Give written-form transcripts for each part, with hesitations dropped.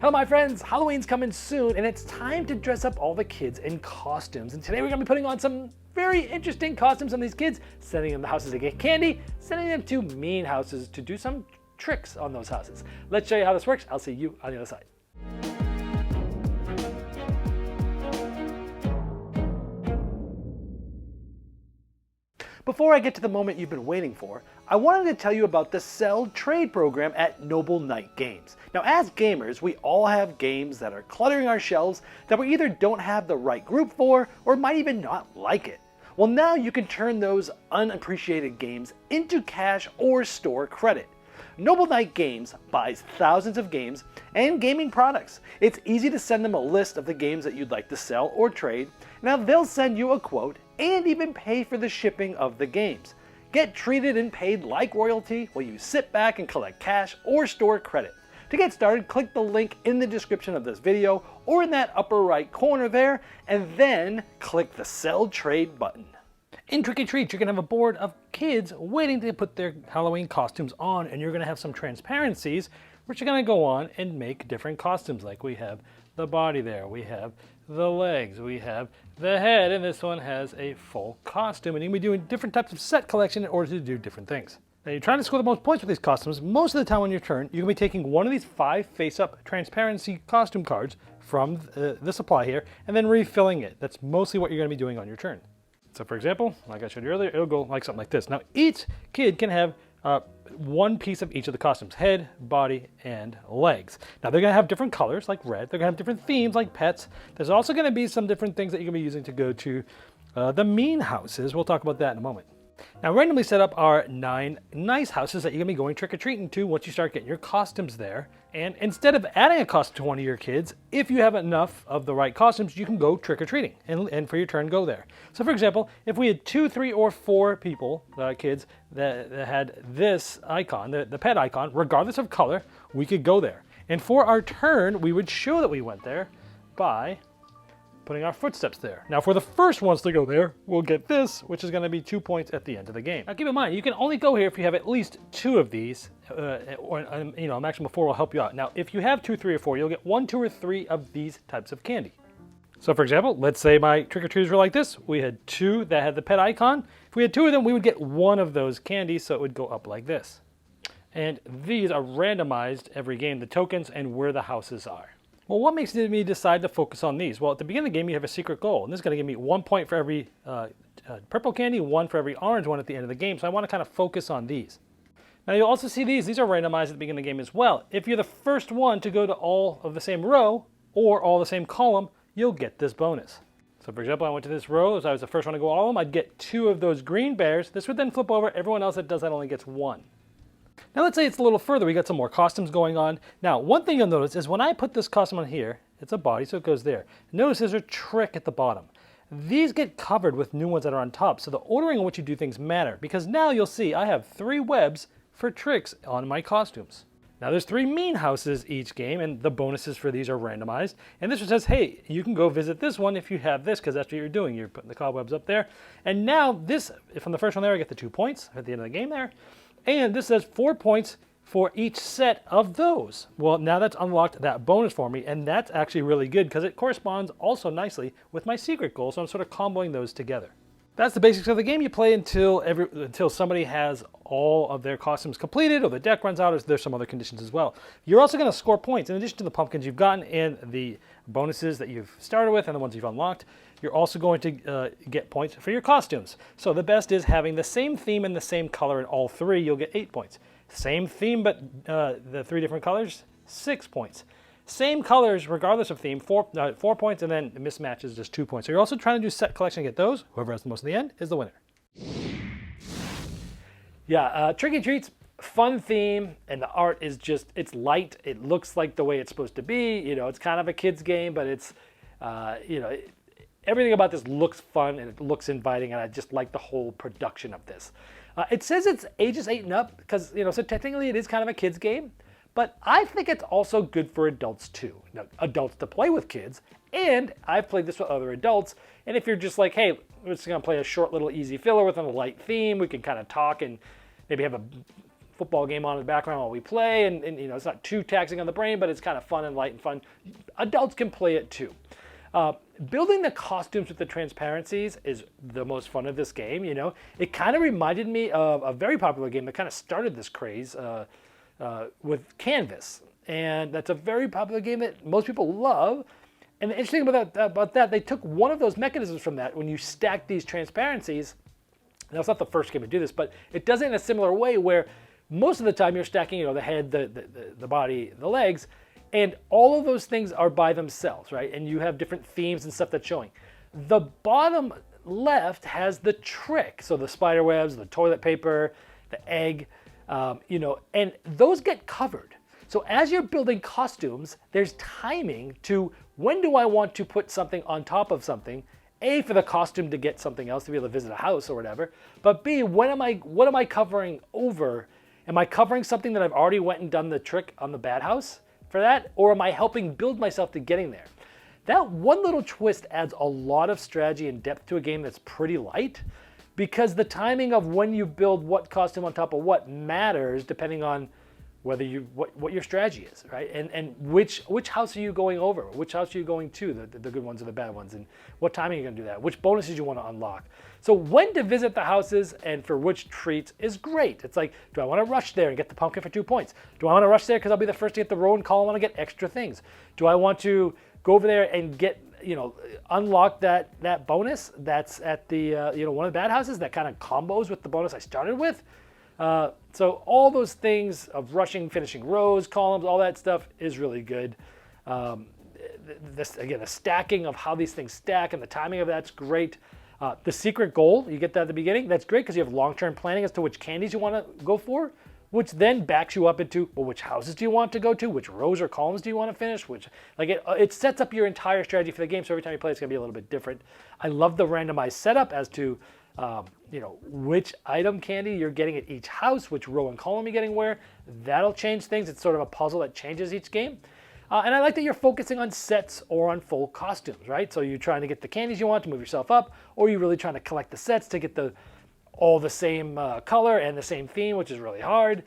Hello my friends, Halloween's coming soon and it's time to dress up all the kids in costumes. And today we're gonna be putting on some very interesting costumes on these kids, sending them to houses to get candy, sending them to mean houses to do some tricks on those houses. Let's show you how this works. I'll see you on the other side. Before I get to the moment you've been waiting for, I wanted to tell you about the Sell Trade program at Noble Knight Games. Now as gamers, we all have games that are cluttering our shelves that we either don't have the right group for or might even not like it. Well now you can turn those unappreciated games into cash or store credit. Noble Knight Games buys thousands of games and gaming products. It's easy to send them a list of the games that you'd like to sell or trade. Now they'll send you a quote and even pay for the shipping of the games. Get treated and paid like royalty while you sit back and collect cash or store credit. To get started, click the link in the description of this video or in that upper right corner there, and then click the Sell Trade button. In Trick or Treat, you're going to have a board of kids waiting to put their Halloween costumes on, and you're going to have some transparencies which are going to go on and make different costumes. Like we have the body there, we have the legs, we have the head, and this one has a full costume. And you're going to be doing different types of set collection in order to do different things. Now you're trying to score the most points with these costumes. Most of the time on your turn, you're going to be taking one of these 5 face-up transparency costume cards from the supply here, and then refilling it. That's mostly what you're going to be doing on your turn. So for example, like I showed you earlier, it'll go like something like this. Now each kid can have one piece of each of the costumes: head, body, and legs. Now they're going to have different colors like red. They're going to have different themes like pets. There's also going to be some different things that you're going to be using to go to the mean houses. We'll talk about that in a moment. Now randomly set up are 9 nice houses that you're going to be going trick-or-treating to once you start getting your costumes there. And instead of adding a costume to one of your kids, if you have enough of the right costumes, you can go trick-or-treating and for your turn go there. So for example, if we had 2, 3, or 4 people, kids, that had this icon, the pet icon, regardless of color, we could go there. And for our turn, we would show that we went there by putting our footsteps there. Now for the first ones to go there, we'll get this, which is going to be 2 points at the end of the game. Now keep in mind, you can only go here if you have at least 2 of these, or a maximum of 4 will help you out. Now if you have 2, 3, or 4, you'll get 1, 2, or 3 of these types of candy. So for example, let's say my trick-or-treaters were like this. We had 2 that had the pet icon. If we had 2 of them, we would get 1 of those candies, so it would go up like this. And these are randomized every game, the tokens and where the houses are. Well, what makes me decide to focus on these? Well, at the beginning of the game, you have a secret goal, and this is going to give me 1 point for every purple candy, 1 for every orange one at the end of the game, so I want to kind of focus on these. Now, you'll also see these are randomized at the beginning of the game as well. If you're the first one to go to all of the same row, or all the same column, you'll get this bonus. So, for example, I went to this row, as I was the first one to go all of them, I'd get 2 of those green bears. This would then flip over. Everyone else that does that only gets 1. Now let's say it's a little further, we got some more costumes going on. Now one thing you'll notice is when I put this costume on here, it's a body, so it goes there. Notice there's a trick at the bottom. These get covered with new ones that are on top, so the ordering in which you do things matter, because now you'll see I have 3 webs for tricks on my costumes. Now there's 3 mean houses each game, and the bonuses for these are randomized. And this one says, hey, you can go visit this one if you have this, because that's what you're doing. You're putting the cobwebs up there. And now this, from the first one there, I get the 2 points at the end of the game there. And this says 4 points for each set of those. Well, now that's unlocked that bonus for me, and that's actually really good because it corresponds also nicely with my secret goal, so I'm sort of comboing those together. That's the basics of the game. You play until somebody has all of their costumes completed, or the deck runs out, or there's some other conditions as well. You're also going to score points in addition to the pumpkins you've gotten and the bonuses that you've started with and the ones you've unlocked. You're also going to get points for your costumes. So the best is having the same theme and the same color in all 3. You'll get 8 points. Same theme, but the 3 different colors, 6 points. Same colors, regardless of theme, 4 points, and then mismatches, just 2 points. So you're also trying to do set collection and get those. Whoever has the most in the end is the winner. Yeah, Trick or Treats, fun theme, and the art is just, it's light. It looks like the way it's supposed to be. It's kind of a kid's game, but it's, everything about this looks fun and it looks inviting, and I just like the whole production of this. It says it's ages 8 and up because, so technically it is kind of a kid's game, but I think it's also good for adults too. Adults to play with kids, and I've played this with other adults, and if you're just like, hey, we're just going to play a short little easy filler with a light theme, we can kind of talk and maybe have a football game on in the background while we play, and it's not too taxing on the brain, but it's kind of fun and light and fun. Adults can play it too. Building the costumes with the transparencies is the most fun of this game. It kind of reminded me of a very popular game that kind of started this craze with Canvas, and that's a very popular game that most people love. And the interesting about that, they took one of those mechanisms from that. When you stack these transparencies, now it's not the first game to do this, but it does it in a similar way where most of the time you're stacking, the head, the body, the legs, and all of those things are by themselves, right? And you have different themes and stuff that's showing. The bottom left has the trick. So the spider webs, the toilet paper, the egg, and those get covered. So as you're building costumes, there's timing to when do I want to put something on top of something, A, for the costume to get something else, to be able to visit a house or whatever, but B, what am I covering over? Am I covering something that I've already went and done the trick on the bad house for that, or am I helping build myself to getting there? That one little twist adds a lot of strategy and depth to a game that's pretty light, because the timing of when you build what costume on top of what matters depending on whether what your strategy is, right? And which house are you going over? Which house are you going to, the good ones or the bad ones? And what timing are you gonna do that? Which bonuses you wanna unlock? So when to visit the houses and for which treats is great. It's like, do I wanna rush there and get the pumpkin for 2 points? Do I wanna rush there because I'll be the first to get the row and column and get extra things? Do I want to go over there and get, unlock that bonus that's at the, one of the bad houses that kind of combos with the bonus I started with? So all those things of rushing, finishing rows, columns, all that stuff is really good. The stacking of how these things stack and the timing of that's great. The secret goal, you get that at the beginning, that's great because you have long-term planning as to which candies you want to go for, which then backs you up into, well, which houses do you want to go to? Which rows or columns do you want to finish? It sets up your entire strategy for the game, so every time you play it's going to be a little bit different. I love the randomized setup as to which item candy you're getting at each house, which row and column you're getting where. That'll change things. It's sort of a puzzle that changes each game. And I like that you're focusing on sets or on full costumes, right? So you're trying to get the candies you want to move yourself up, or you're really trying to collect the sets to get all the same color and the same theme, which is really hard.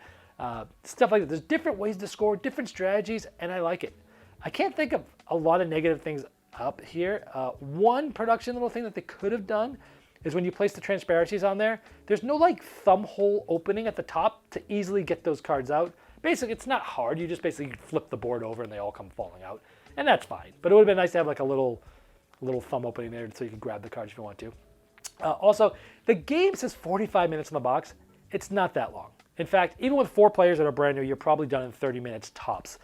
Stuff like that. There's different ways to score, different strategies, and I like it. I can't think of a lot of negative things up here. One production little thing that they could have done is when you place the transparencies on there, there's no thumb hole opening at the top to easily get those cards out. Basically, it's not hard. You just basically flip the board over and they all come falling out. And that's fine. But it would have been nice to have a little thumb opening there so you can grab the cards if you want to. Also, the game says 45 minutes in the box. It's not that long. In fact, even with 4 players that are brand new, you're probably done in 30 minutes tops.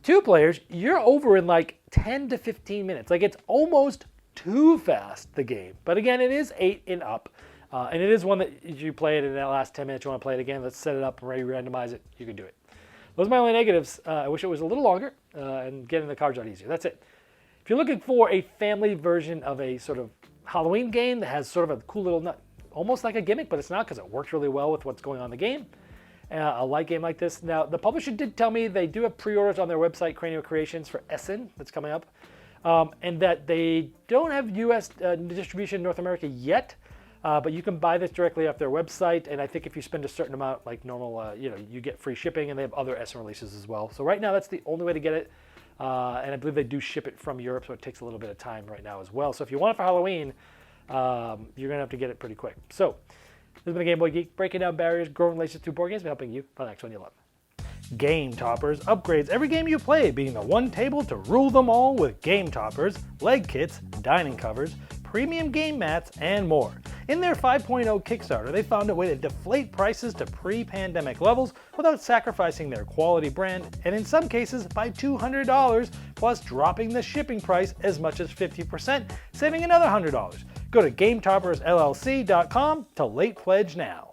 2 players, you're over in 10 to 15 minutes. It's almost too fast, the game. But again, it is 8 and up. And it is one that you play it in that last 10 minutes, you want to play it again, let's set it up and randomize it, you can do it. Those are my only negatives. I wish it was a little longer and getting the cards out easier. That's it. If you're looking for a family version of a sort of Halloween game that has sort of a cool little, almost like a gimmick, but it's not because it works really well with what's going on in the game, a light game like this. Now, the publisher did tell me they do have pre-orders on their website, Cranio Creations, for Essen, that's coming up. And that they don't have U.S. Distribution in North America yet, but you can buy this directly off their website. And I think if you spend a certain amount, like normal, you get free shipping, and they have other Essen releases as well. So right now, that's the only way to get it. And I believe they do ship it from Europe, so it takes a little bit of time right now as well. So if you want it for Halloween, you're going to have to get it pretty quick. So this has been a Game Boy Geek, breaking down barriers, growing relationships through board games, and helping you for the next one you love. Game Toppers upgrades every game you play, being the one table to rule them all with Game Toppers, leg kits, dining covers, premium game mats, and more. In their 5.0 Kickstarter, they found a way to deflate prices to pre-pandemic levels without sacrificing their quality brand, and in some cases by $200, plus dropping the shipping price as much as 50%, saving another $100. Go to GameToppersLLC.com to late pledge now.